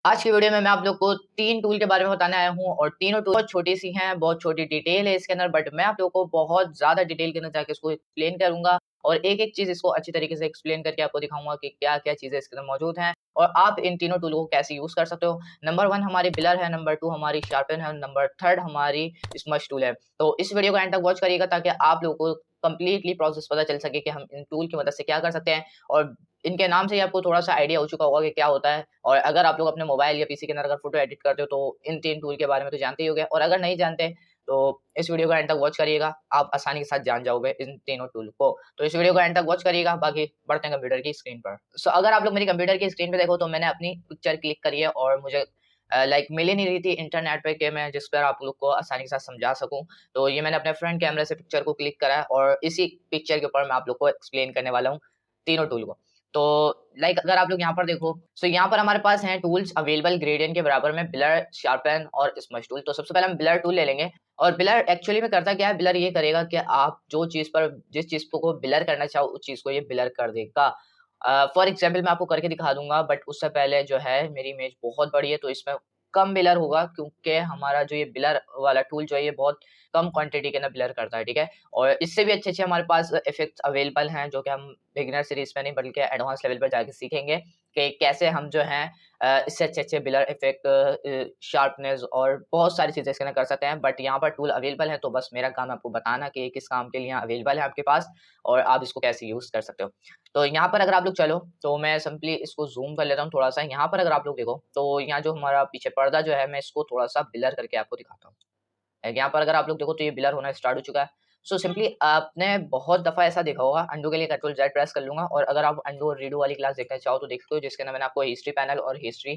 आज की वीडियो में मैं आप लोग को 3 टूल के बारे में बताने आया हूँ और तीनों टूल बहुत छोटी-सी हैं, बहुत छोटी डिटेल है इसके अंदर बट मैं आप लोगों को बहुत ज़्यादा डिटेल के अंदर जाके इसको एक्सप्लेन करूँगा और एक-एक चीज़ इसको अच्छी तरीके से एक्सप्लेन करके आपको दिखाऊँगा कि क्या-क्या चीज़ें इसके अंदर मौजूद हैं और आप इन तीनों टूलों को कैसे यूज़ कर सकते हो। नंबर 1 हमारी ब्लर है, नंबर 2 हमारी शार्पन है, नंबर 3 हमारी स्मश टूल है। तो इस वीडियो को एंड तक वॉच करिएगा ताकि आप लोगों को कंप्लीटली प्रोसेस पता चल सके कि हम इन टूल की मदद से क्या कर सकते हैं और इनके नाम से ही आपको थोड़ा-सा आइडिया हो चुका होगा कि क्या होता है और अगर आप लोग अपने मोबाइल या पीसी के अंदर अगर फ़ोटो एडिट करते हो तो इन 3 टूल के बारे में तो जानते ही होंगे और अगर नहीं जानते तो इस वीडियो को एंड तक वॉच करिएगा, आप आसानी के साथ जान जाओगे इन तीनों टूल को। तो इस वीडियो को एंड तक वॉच करिएगा, बाकी बढ़ते हैं कंप्यूटर की स्क्रीन पर। सो अगर आप लोग मेरी कंप्यूटर की स्क्रीन पे देखो तो मैंने अपनी पिक्चर क्लिक करी है और मुझे लाइक मिल ही नहीं रही थी इंटरनेट पे कि मैं जिस पर आप लोग को आसानी के साथ समझा सकूँ। तो ये मैंने अपने फ्रंट कैमरे से पिक्चर को क्लिक करा है और इसी पिक्चर के ऊपर मैं आप लोग को एक्सप्लेन करने वाला हूँ, तीनों टूल को। तो लाइक अगर आप लोग यहाँ पर देखो, सो यहाँ पर हमारे पास हैं टूल्स अवेलेबल ग्रेडियंट के बराबर में ब्लर, शार्पन और स्मश टूल। तो सबसे पहले हम ब्लर टूल ले लेंगे और ब्लर एक्चुअली में करता क्या है, ब्लर ये करेगा कि आप जो चीज़ पर जिस चीज़ को ब्लर करना चाहो उस चीज़ को ये ब्लर कर देगा। फॉर एग्ज़ाम्पल मैं आपको करके दिखा दूँगा बट उससे पहले जो है मेरी इमेज बहुत बड़ी है तो इसमें कम ब्लर होगा क्योंकि हमारा जो ये ब्लर वाला टूल जो है ये बहुत कम क्वांटिटी के अंदर ब्लर करता है, ठीक है? और इससे भी अच्छे-अच्छे हमारे पास इफ़ेक्ट्स अवेलेबल हैं जो कि हम बिगिनर सीरीज़ में नहीं बल्कि एडवांस लेवल पर जाके सीखेंगे कि कैसे हम जो हैं इससे अच्छे-अच्छे ब्लर इफ़ेक्ट शार्पनेस और बहुत सारी चीज़ें इसके अंदर कर सकते हैं। बट यहाँ पर टूल अवेलेबल है तो बस मेरा काम है आपको बताना कि किस काम के लिए अवेलेबल है आपके पास और आप इसको कैसे यूज़ कर सकते हो। तो यहाँ पर अगर आप लोग चलो, तो मैं सिंपली इसको ज़ूम कर लेता हूँ थोड़ा-सा। यहाँ पर अगर आप लोग देखो, तो यहाँ जो हमारा पीछे पर्दा जो है, मैं इसको थोड़ा-सा ब्लर करके आपको दिखाता हूँ। यहाँ पर अगर आप लोग देखो तो ये ब्लर होना स्टार्ट हो चुका है। सो सिंपली आपने बहुत दफ़ा ऐसा देखा होगा, अंडू के लिए कंट्रोल ज़ेड प्रेस कर लूँगा और अगर आप अंडू और रीडू वाली क्लास देखना चाहो तो देख सकते हो जिसके अंदर मैंने आपको हिस्ट्री पैनल और हिस्ट्री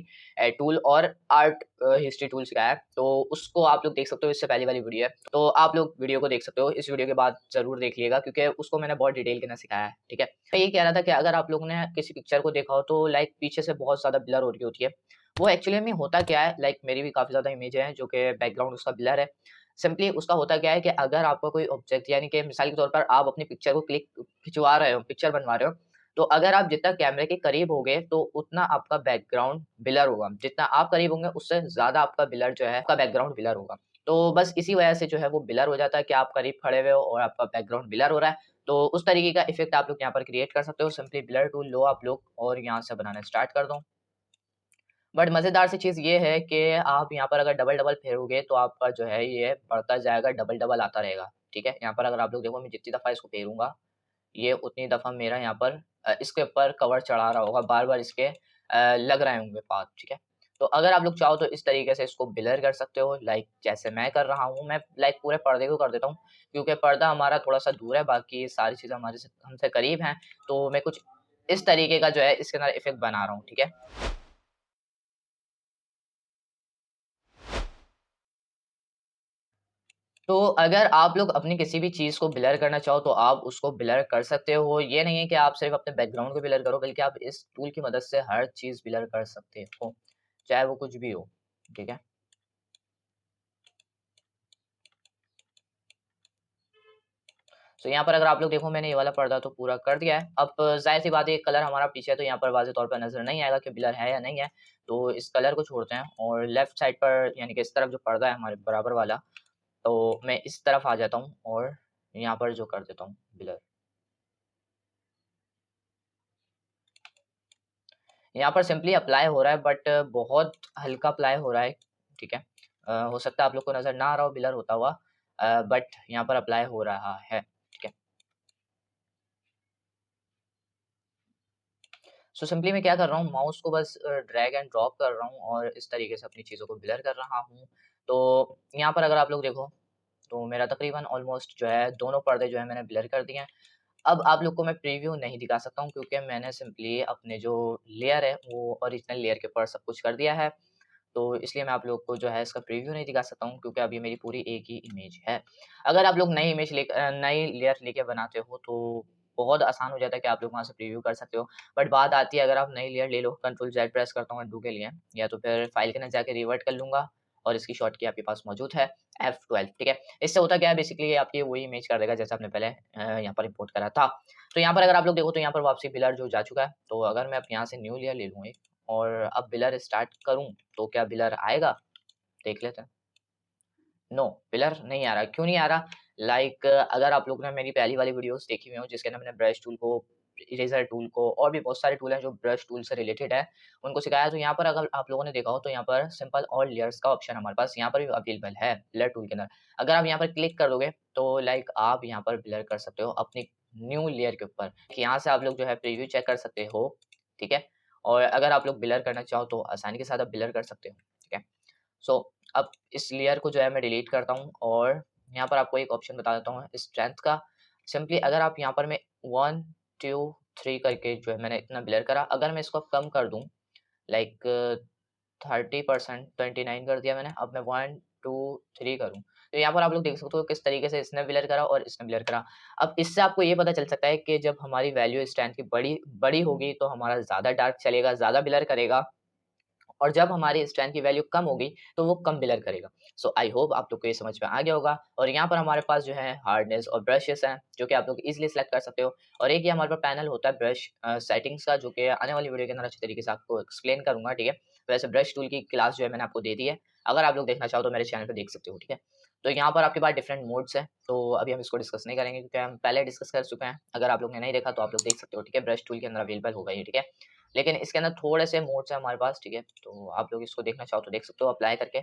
टूल और आर्ट हिस्ट्री टूल सिखाया है। तो उसको आप लोग देख सकते हो, इससे पहले वाली वीडियो है। तो आप लोग वीडियो को देख सकते हो, इस वीडियो के बाद ज़रूर देख लीजिएगा क्योंकि उसको मैंने बहुत डिटेल के अंदर सिखाया है, ठीक है? मैं ये कह रहा था कि अगर आप लोगों ने किसी पिक्चर को देखा हो तो लाइक पीछे से बहुत ज़्यादा ब्लर हो रही होती है। वो एक्चुअली में होता क्या है, लाइक मेरी भी काफ़ी ज़्यादा इमेजें हैं जो कि बैकग्राउंड उसका ब्लर है। सिंपली उसका होता क्या है कि अगर आपका कोई ऑब्जेक्ट यानी कि मिसाल के तौर पर आप अपनी पिक्चर को क्लिक खिंचवा रहे हो, पिक्चर बनवा रहे हो, तो अगर आप जितना कैमरे के करीब होगे तो उतना आपका बैकग्राउंड ब्लर होगा। जितना आप करीब होंगे उससे ज़्यादा आपका ब्लर जो है, आपका बैकग्राउंड ब्लर होगा। तो बस इसी वजह से जो है वो ब्लर हो जाता है कि आप करीब खड़े हुए हो और आपका बैकग्राउंड ब्लर हो रहा है। तो उस तरीके का इफ़ेक्ट आप लोग यहाँ पर क्रिएट कर सकते हो। सिंपली ब्लर टूल लो आप लोग और यहाँ से बनाना स्टार्ट कर दो। बट मज़ेदार सी चीज़ ये है कि आप यहाँ पर अगर डबल-डबल फेरोगे तो आपका जो है ये बढ़ता जाएगा, डबल-डबल आता रहेगा, ठीक है? यहाँ पर अगर आप लोग देखो मैं जितनी दफ़ा इसको फेरूँगा, ये उतनी दफ़ा मेरा यहाँ पर इसके ऊपर कवर चढ़ा रहा होगा, बार-बार इसके लग रहे होंगे पाथ, ठीक है? तो अगर आप लोग चाहो तो इस तरीके से इसको ब्लर कर सकते हो, लाइक जैसे मैं कर रहा हूँ, मैं लाइक पूरे पर्दे को कर देता हूँ, क्योंकि पर्दा हमारा थोड़ा-सा दूर है, बाकी सारी चीज़ें हमारे से हमसे करीब हैं, तो मैं कुछ इस तरीके का जो है इसके अंदर इफ़ेक्ट बना रहा हूँ, ठीक है? तो अगर आप लोग अपनी किसी भी चीज़ को ब्लर करना चाहो तो आप उसको ब्लर कर सकते हो। ये नहीं है कि आप सिर्फ़ अपने बैकग्राउंड को ब्लर करो बल्कि आप इस टूल की मदद से हर चीज़ ब्लर कर सकते हो, चाहे वो कुछ भी हो, ठीक है? तो यहाँ पर अगर आप लोग देखो मैंने ये वाला पर्दा तो पूरा कर दिया है। अब ज़ाहिर-सी बात है ये कलर हमारा पीछे है तो यहाँ पर वाज़ह तौर पर नज़र नहीं आएगा कि ब्लर है या नहीं है। तो इस कलर को छोड़ते हैं और लेफ्ट साइड पर यानी कि इस तरफ जो पर्दा है हमारे बराबर वाला, तो मैं इस तरफ आ जाता हूँ और यहाँ पर जो कर देता हूँ ब्लर। यहाँ पर सिंपली अप्लाई हो रहा है बट बहुत हल्का अप्लाई हो रहा है, ठीक है? हो सकता है आप लोग को नज़र ना आ रहा हो ब्लर होता हुआ बट यहाँ पर अप्लाई हो रहा है, ठीक है? सो सिंपली मैं क्या कर रहा हूँ माउस को बस ड्रैग एंड ड्रॉप कर रहा हूँ और इस तरीके से अपनी चीज़ों को ब्लर कर रहा हूँ। तो यहाँ पर अगर आप लोग देखो, तो मेरा तकरीबन ऑलमोस्ट जो है दोनों पर्दे जो है मैंने ब्लर कर दिए हैं। अब आप लोग को मैं प्रीव्यू नहीं दिखा सकता हूँ क्योंकि मैंने सिंपली अपने जो लेयर है वो ओरिजिनल लेयर के ऊपर सब कुछ कर दिया है। तो इसलिए मैं आप लोग को जो है इसका प्रीव्यू नहीं दिखा सकता हूँ क्योंकि अभी मेरी पूरी एक ही इमेज है। अगर आप लोग नई इमेज नई लेयर लेके बनाते हो तो बहुत आसान हो जाता है कि आप लोग वहाँ से प्रीव्यू कर सकते हो। बट बात आती है अगर आप नई लेयर ले लो, कंट्रोल ज़ेड प्रेस करता हूँ अनडू के लिए या तो फिर फाइल के अंदर जाके रिवर्ट कर लूँगा और इसकी शॉर्टकट आपके पास मौजूद है F12, ठीक है? इससे होता क्या है बेसिकली ये आपकी वही इमेज कर देगा जैसे आपने पहले यहाँ पर इम्पोर्ट करा था। तो यहाँ पर अगर आप लोग देखो तो यहाँ पर वापसी ब्लर जो जा चुका है। तो अगर मैं अब यहाँ से न्यू लेयर ले लूँ एक और अब ब्लर स्टार्ट करूँ तो क्या ब्लर आएगा? देख लेते हैं। नो, ब्लर नहीं आ रहा। क्यों नहीं आ रहा? अगर आप लोगों ने मेरी पहली वाली वीडियोज़ देखी हुई हो जिसके अंदर मैंने ब्रश टूल को, इरेज़र टूल को और भी बहुत सारे टूल हैं जो ब्रश टूल से रिलेटेड है, उनको सिखाया। तो यहाँ पर अगर आप लोगों ने देखा हो तो यहाँ पर सिंपल और लेयर्स का ऑप्शन हमारे पास यहाँ पर भी अवेलेबल है ब्लर टूल के अंदर। अगर आप यहाँ पर क्लिक कर दोगे तो आप यहाँ पर ब्लर कर सकते हो अपनी न्यू लेयर के ऊपर। यहाँ से आप लोग जो है प्रीव्यू चेक कर सकते हो, ठीक है? और अगर आप लोग ब्लर करना चाहो तो आसानी के साथ आप ब्लर कर सकते हो, ठीक है? सो अब इस लेयर को जो है मैं डिलीट करता हूँ और यहाँ पर आपको एक ऑप्शन बता देता हूँ स्ट्रेंथ का। सिंपली अगर आप यहाँ पर मैं 1 2 3 करके जो है मैंने इतना ब्लर करा, अगर मैं इसको कम कर दूँ लाइक 30% 29 कर दिया मैंने, अब मैं 1 2 3 करूँ, तो यहाँ पर आप लोग देख सकते हो किस तरीके से इसने ब्लर करा और इसने ब्लर करा। अब इससे आपको ये पता चल सकता है कि जब हमारी वैल्यू स्ट्रेंथ की बड़ी बड़ी होगी तो हमारा ज़्यादा डार्क चलेगा, ज़्यादा ब्लर करेगा, और जब हमारी स्ट्रेंथ की वैल्यू कम होगी तो वो कम ब्लर करेगा। सो आई होप आप लोग को ये समझ में आ गया होगा। और यहाँ पर हमारे पास जो है हार्डनेस और ब्रशेस हैं जो कि आप लोग इजीली सेलेक्ट कर सकते हो। और एक ये हमारे पास पैनल होता है ब्रश सेटिंग्स का, जो कि आने वाली वीडियो के अंदर अच्छी तरीके से आपको एक्सप्लेन करूंगा, ठीक है? वैसे ब्रश टूल की क्लास जो है मैंने आपको दे दी है, अगर आप लोग देखना चाहो तो मेरे चैनल पर देख सकते हो, ठीक है? तो यहाँ पर आपके पास डिफरेंट मोड्स हैं, तो अभी हम इसको डिस्कस नहीं करेंगे क्योंकि हम पहले डिस्कस कर चुके हैं। अगर आप लोग ने नहीं देखा तो आप लोग देख सकते हो, ठीक है? ब्रश टूल के अंदर अवेलेबल होगा ये, ठीक है? लेकिन इसके अंदर थोड़े से मोड्स हैं हमारे पास, ठीक है? तो आप लोग इसको देखना चाहो तो देख सकते हो अप्लाई करके,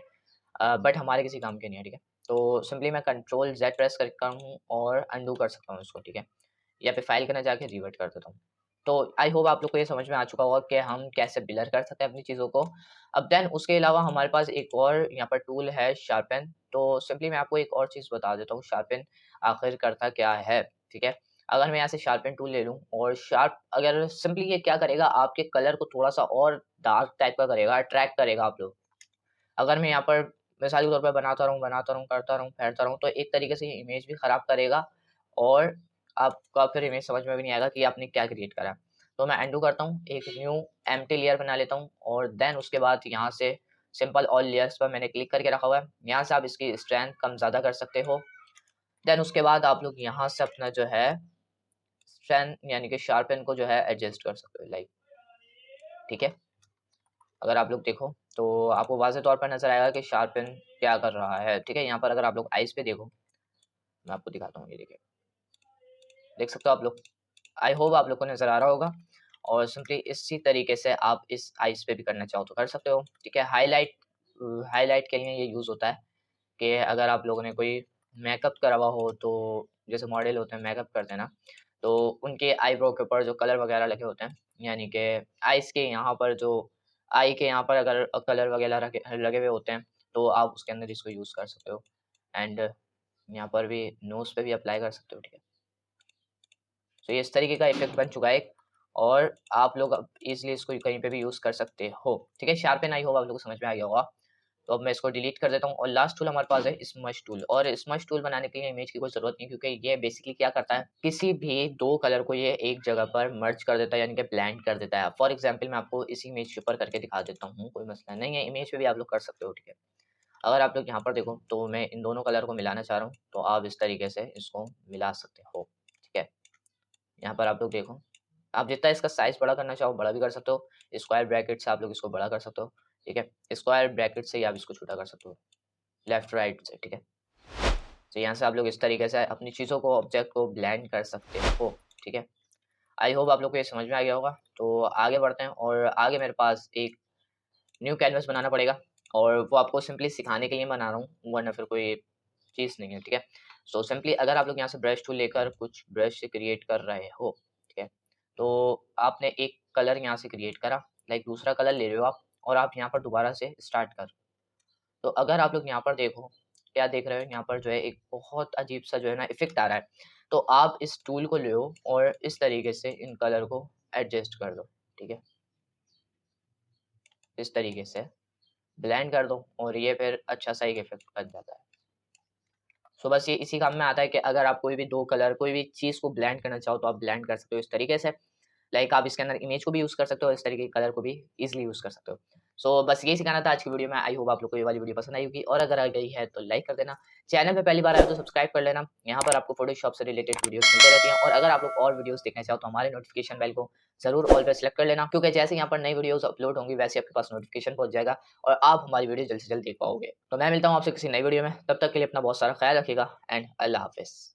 बट हमारे किसी काम के नहीं है, ठीक है? तो सिंपली मैं कंट्रोल ज़ेड प्रेस करता हूँ और अंडू कर सकता हूँ इसको, ठीक है? या फिर फाइल के अंदर जाके रिवर्ट कर देता हूँ। तो आई होप आप लोग को ये समझ में आ चुका होगा कि हम कैसे ब्लर कर सकते हैं अपनी चीज़ों को। अब देन उसके अलावा हमारे पास एक और यहाँ पर टूल है शार्पन। तो सिंपली मैं आपको एक और चीज़ बता देता हूँ, शार्पन आखिर करता क्या है, ठीक है? अगर मैं यहाँ से शार्पन टूल ले लूँ और शार्प अगर सिंपली ये क्या करेगा, आपके कलर को थोड़ा-सा और डार्क टाइप का करेगा, अट्रैक्ट करेगा आप लोग। अगर मैं यहाँ पर मिसाल के तौर पे बनाता रहूँ, करता रहूँ, फैलता रहूँ, तो एक तरीके से ये इमेज भी खराब करेगा और आपका फिर इमेज समझ में भी नहीं आएगा कि आपने क्या क्रिएट करा है। तो मैं अनडू करता हूँ, एक न्यू एम्प्टी लेयर बना लेता हूँ और देन उसके बाद यहाँ से सिंपल ऑल लेयर्स पर मैंने क्लिक करके रखा हुआ है। यहाँ से आप इसकी स्ट्रेंथ कम-ज़्यादा कर सकते हो। देन उसके बाद आप लोग यहाँ से अपना जो है स्ट्रेंथ यानी कि शार्पन को जो है एडजस्ट कर सकते हो, ठीक है? अगर आप लोग देखो तो आपको वाज़ेह तौर पर नज़र आएगा कि शार्पन क्या कर रहा है, ठीक है? यहाँ पर अगर आप लोग आइज़ पे देखो, मैं आपको दिखाता हूँ, ये देखिए। देख सकते हो आप लोग? आई होप आप लोग को नज़र आ रहा होगा। और सिंपली इसी तरीके से आप इस आइज़ पे भी करना चाहो तो कर सकते हो, ठीक है? हाइलाइट के लिए ये यूज़ होता है कि अगर आप लोगों ने कोई मेकअप करा हुआ हो, तो जैसे मॉडल होते हैं मेकअप करते हैं ना, तो उनके आईब्रो के ऊपर जो कलर वगैरह लगे होते हैं, यानी कि आइज़ के यहाँ पर जो आई के यहाँ पर अगर कलर वगैरह लगे हुए होते हैं, तो आप उसके अंदर इसको यूज़ कर सकते हो। एंड यहाँ पर भी नोज़ पे भी अप्लाई कर सकते हो, ठीक है? तो ये इस तरीके का इफ़ेक्ट बन चुका है एक, और आप लोग अब ईज़िली इसको कहीं पे भी यूज़ कर सकते हो, ठीक है? शार्पन आई होप आप लोगों को समझ में आ गया होगा। तो अब मैं इसको डिलीट कर देता हूँ और लास्ट टूल हमारे पास है स्मश टूल। और स्मश टूल बनाने के लिए इमेज की कोई ज़रूरत नहीं, क्योंकि ये बेसिकली क्या करता है, किसी भी 2 कलर को ये एक जगह पर मर्ज कर देता है, यानी कि ब्लेंड कर देता है। फॉर एग्ज़ाम्पल मैं आपको इसी इमेज के ऊपर करके दिखा देता हूँ, कोई मसला नहीं है, इमेज पे भी आप लोग कर सकते हो, ठीक है? अगर आप लोग यहाँ पर देखो तो मैं इन दोनों कलर को मिलाना चाह रहा हूँ, तो आप इस तरीके से इसको मिला सकते हो, ठीक है? यहाँ पर आप लोग देखो, आप जितना इसका साइज़ बड़ा करना चाहो बड़ा भी कर सकते हो, स्क्वायर ब्रैकेट से आप लोग इसको बड़ा कर सकते हो, ठीक है? स्क्वायर ब्रैकेट से ही आप इसको छोटा कर सकते हो, लेफ्ट राइट से, ठीक है? तो यहाँ से आप लोग इस तरीके से अपनी चीज़ों को, ऑब्जेक्ट को ब्लेंड कर सकते हो, ठीक है? आई होप आप लोग को ये समझ में आ गया होगा। तो आगे बढ़ते हैं और आगे मेरे पास एक न्यू कैनवास बनाना पड़ेगा, और वो आपको सिंपली सिखाने के लिए बना रहा हूँ, वरना फिर कोई चीज़ नहीं है, ठीक है? सो सिंपली अगर आप लोग यहाँ से ब्रश टूल लेकर कुछ ब्रश से क्रिएट कर रहे हो, ठीक है? तो आपने एक कलर यहाँ से क्रिएट करा, लाइक दूसरा कलर ले रहे हो आप, और आप यहाँ पर दोबारा से स्टार्ट कर। तो अगर आप लोग यहाँ पर देखो, क्या देख रहे हो, यहाँ पर जो है एक बहुत अजीब-सा जो है ना इफ़ेक्ट आ रहा है। तो आप इस टूल को लो और इस तरीके से इन कलर को एडजस्ट कर दो, ठीक है? इस तरीके से ब्लेंड कर दो और ये फिर अच्छा-सा एक इफ़ेक्ट बन जाता है। सो बस ये इसी काम में आता है कि अगर आप कोई भी 2 कलर, कोई भी चीज़ को ब्लेंड करना चाहो तो आप ब्लेंड कर सकते हो इस तरीके से। लाइक आप इसके अंदर इमेज को भी यूज़ कर सकते हो, इस तरीके के कलर को भी ईज़िली यूज़ कर सकते हो। सो बस यही सिखाना था आज की वीडियो में। आई होप आप लोग को ये वाली वीडियो पसंद आई होगी, और अगर आ गई है तो लाइक कर देना। चैनल पे पहली बार आए हो तो सब्सक्राइब कर लेना। यहाँ पर आपको फोटोशॉप से रिलेटेड वीडियोस मिलते रहती हैं, और अगर आप लोग और वीडियोस देखना चाहो तो हमारे नोटिफिकेशन बेल को ज़रूर ऑल पे सेलेक्ट कर लेना, क्योंकि जैसे यहाँ पर नई वीडियोस अपलोड होंगी वैसे आपके पास नोटिफिकेशन पहुँच जाएगा और आप हमारी वीडियो जल्द से जल्द देख पाओगे। तो मैं मिलता हूँ आपसे किसी नई वीडियो में, तब तक के लिए अपना बहुत सारा ख्याल रखिएगा एंड अल्लाह हाफ़िज़।